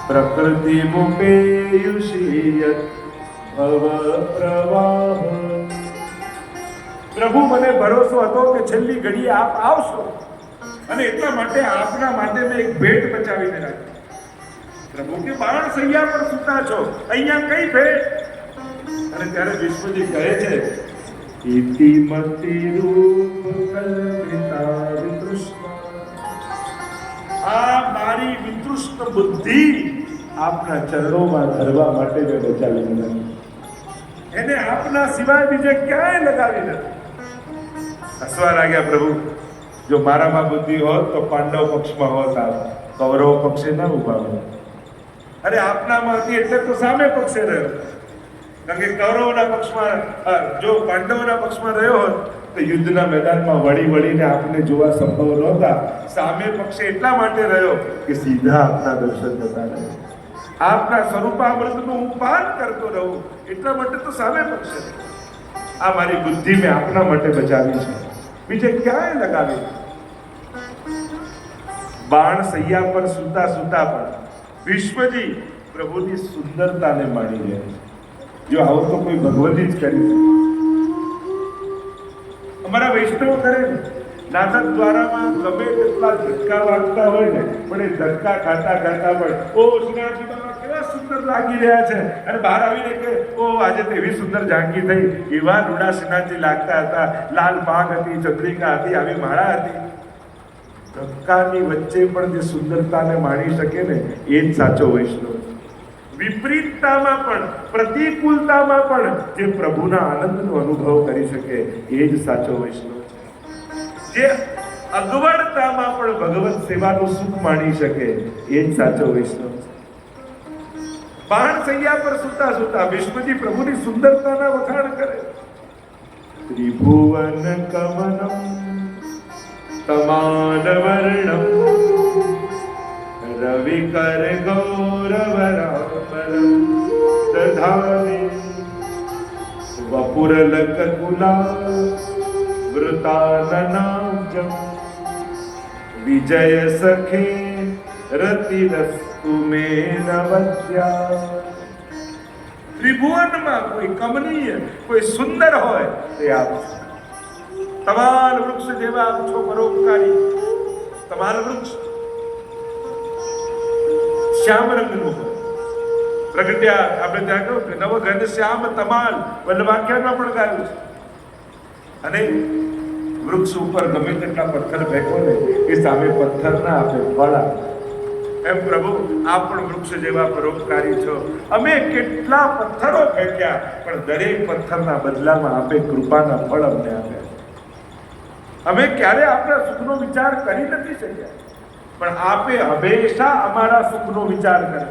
પ્રકૃતિ મુપેયુષિયત ભવ પ્રવાહ. પ્રભુ મને ભરોસો હતો કે છેલ્લી ઘડીએ આપ આવશો અને એટલા માટે આપના માટે મેં એક ભેટ બચાવીને રાખી. પ્રભુ કે બાણ સૈયા પર સૂતા છો, અહીંયા કઈ ભેટ? અને ત્યારે વિશ્વજી કહે છે ઇતિમતિ રૂપ કલ્પિતા વિતૃષ્ણા. આ મારી વિતૃષ્ટ બુદ્ધિ આપના ચરણોમાં ધરવા માટે મેં બચાવી નથી. એને આપના સિવાય બીજે ક્યાંય લગાવી નથી. હસવા લાગ્યા પ્રભુ. જો મારામાં બુદ્ધિ હોત તો પાંડવ પક્ષમાં હોત, આપ કૌરવ પક્ષે ના ઉભા હોત. અરે આપનામાં હતી એટલે તો સામે પક્ષે રહ્યો. કારણ કે કૌરવના પક્ષમાં, જો પાંડવોના પક્ષમાં રહ્યો હોત તો યુદ્ધના મેદાનમાં વળી વળીને આપને જોવા સંભવ નહોતા. સામે પક્ષે એટલા માટે રહ્યો કે સીધા આપના દર્શન થતા રહે. આપના સ્વરૂપામૃતનું હું પાન કરતો રહું એટલા માટે તો સામે પક્ષે. આ મારી બુદ્ધિ મેં આપના માટે બચાવી છે, બીજે ક્યાંય લગાવી. બાણ સૈયા પર સૂતા સૂતા પણ વિશ્વજી પ્રભુની સુંદરતાને માણી રહ્યા છે. જો આવું તો કોઈ ભગવતી જ કરી શકે. અમારા વૈષ્ણવ કરે ને, નાટક દ્વારામાં ગમે તેટલા ધક્કા વાગતા હોય ને, પણ એ ધક્કા ખાતા ખાતા પણ ઓ શ્રીનાથજી બાબા કેવા સુંદર લાગી રહ્યા છે, અને બહાર આવીને કે ઓ આજે તો એવી સુંદર ઝાંકી થઈ, એવા રૂડા શ્રીનાથજી લાગતા હતા, લાલ પાઘ હતી, ચંદ્રિકા હતી, આવી માળા હતી. ધક્કાની વચ્ચે પણ જે સુંદરતાને માણી શકે ને, એ જ સાચો વૈષ્ણવ. વિપરીતતામાં પણ, પ્રતિકૂળતામાં પણ જે પ્રભુના આનંદનો અનુભવ કરી શકે, એ જ સાચો વૈષ્ણવ છે. જે અગવડતામાં પણ ભગવત સેવાનું સુખ માણી શકે, એ જ સાચો વૈષ્ણવ છે. બાણ સૈયા પર સૂતા સૂતા વિશ્વજી પ્રભુની સુંદરતાના વખાણ કરે. ત્રિભુવન કમનમ તમાન વર્ણમ રવિ કર ગૌરવ રામરમ દધાને વપુરલક કુલા વૃતાનનાજમ વિજય સખે રતિરસ્તુ મે નવદ્યા. ત્રિભુવનમાં કોઈ કમનીય, કોઈ સુંદર હોય તે આપ. તમાલ વૃક્ષ જેવા આપ છો પરોપકારી. તમાલ વૃક્ષ શ્યામ રંગનું પ્રગટ્યા. આપણે ત્યાં કહ્યું કે નવઘન શ્યામ તમાલ વલ્લભાખ્યાનમાં પણ ગાયું છે. અને વૃક્ષ ઉપર ગમે તેટલા પથ્થર ફેંકો ને, એ સામે પથ્થરના આપે ફળ આપે. એમ પ્રભુ આપ પણ વૃક્ષ જેવા પરોપકારી છો. અમે કેટલા પથ્થરો ફેંક્યા, પણ દરેક પથ્થરના બદલામાં આપે કૃપાના ફળ અમને આપ્યા. અમે ક્યારે આપણા સુખનો વિચાર કરી નથી શક્યા, પણ આપે હંમેશા અમારા સુખનો વિચાર કરે.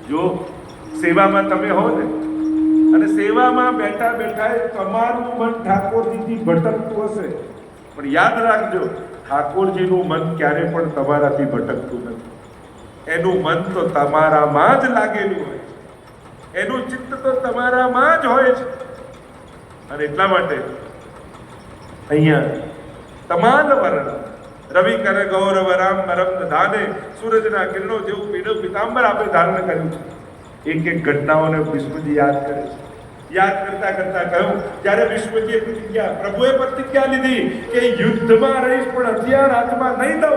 જો સેવામાં તમે હો ને, અને સેવામાં બેઠા બેઠા તમારું મન ઠાકોરજીથી ભટકતું હશે, પણ યાદ રાખજો ઠાકોરજીનું મન ક્યારે પણ તમારાથી ભટકતું નથી. એનું મન તો તમારામાં જ લાગેલું હોય, એનું ચિત્ત તો તમારામાં જ હોય છે. અને એટલા માટે અહીંયા તમાલ વર્ણ રવિ કર ગૌરવ રામ રમ ધાને સૂરજના કિરણો જેવું પીળું પિતાંબર આપણે ધારણ કર્યું છે. એક એક ઘટનાઓને વિશ્વજી યાદ કરે છે. યાદ કરતા કરતા કહ્યું, જ્યારે વિશ્વજીએ પ્રતિજ્ઞા, પ્રભુએ પ્રતિજ્ઞા લીધી કે યુદ્ધમાં રહીશ પણ હથિયાર હાથમાં નહીં દઉં.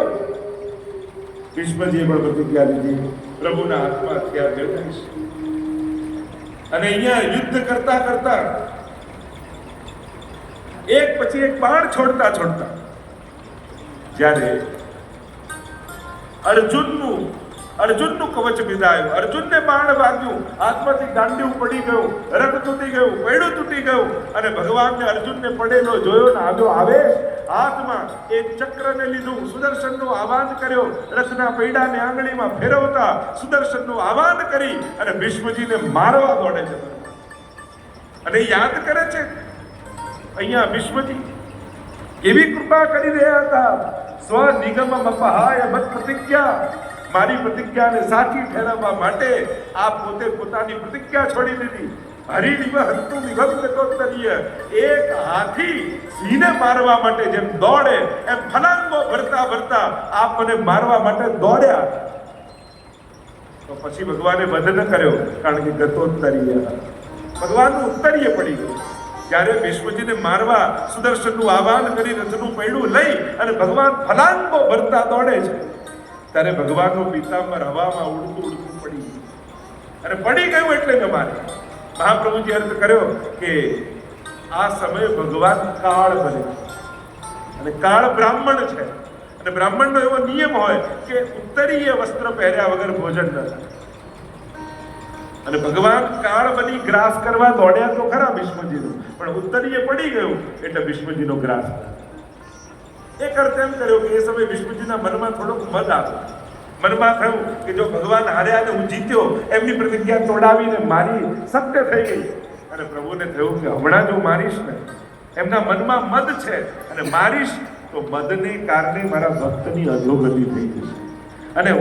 વિશ્વજીએ પણ પ્રતિજ્ઞા લીધી, પ્રભુના હાથમાં હથિયાર મેળવીશ. અને અહીંયા યુદ્ધ કરતા કરતા એક પછી એક બાણ છોડતા છોડતા જ્યારે અર્જુનનું કવચ વિધાયું, અર્જુનને બાણ વાગ્યું, હાથમાંથી ગાંડિયું પડી ગયું, રથ તૂટી ગયું, પૈડું તૂટી ગયું, અને ભગવાનને અર્જુનને પડેલો જોયો ને આવ્યો આવેશ. હાથમાં એક ચક્રને લીધું, સુદર્શનનું આહવાન કર્યો, રથના પૈડાને આંગળીમાં ફેરવતા સુદર્શનનું આહવાન કરી અને વિશ્વજીને મારવા દોડે છે. અને યાદ કરે છે અહીંયા વિશ્વજી કેવી કૃપા કરી રહ્યા હતા. સ્વ નિગમ અપહાય મત પ્રતિજ્ઞા, મારી પ્રતિજ્ઞાને સાચી ઠેરવવા માટે આપ પોતે પોતાની પ્રતિજ્ઞા છોડી દીધી. હરિનિવ હંતુ વિભક્ત કોતરીય, એક હાથી સિંહને મારવા માટે જેમ દોડે એમ ફલાંગો ભરતા ભરતા આપ મને મારવા માટે દોડ્યા. તો પછી ભગવાને વધ ન કર્યો, કારણ કે ગતોત્તરીય ભગવાનનું ઉત્તરીય પડી ગયું. જ્યારે ભીષ્મજીને મારવા સુદર્શનનું આહવાન કરી રથનું પૈડું લઈ અને ભગવાન ફલાંગો ભરતા દોડે છે, ત્યારે ભગવાનનું પિતાંબર હવામાં ઉડતું ઉડતું પડી ગયું. અને પડી ગયું એટલે ન મારે. મહાપ્રભુજી અર્થ કર્યો કે આ સમયે ભગવાન કાળ બને, અને કાળ બ્રાહ્મણ છે, અને બ્રાહ્મણનો એવો નિયમ હોય કે ઉત્તરીય વસ્ત્ર પહેર્યા વગર ભોજન ન થાય. અને ભગવાન કાળ બની ગ્રાસ કરવા દોડ્યા તો ખરા ભીષ્મજીનું, પણ ઉત્તરીય પડી ગયું એટલે ભીષ્મજીનો ગ્રાસ થયો. એક અર્થ એમ કર્યો કે એ સમયે ભીષ્મજીના મનમાં થોડોક મદ આવ્યો. મનમાં થયું કે જો ભગવાન હાર્યા અને હું જીત્યો, એમની પ્રતિજ્ઞા તોડાવીને મારી સત્ય થઈ ગઈ. અને પ્રભુને થયું કે હમણાં જો મારીશ ને, એમના મનમાં મદ છે અને મારીશ તો મદને કારણે મારા ભક્તની અધોગતિ થઈ જશે.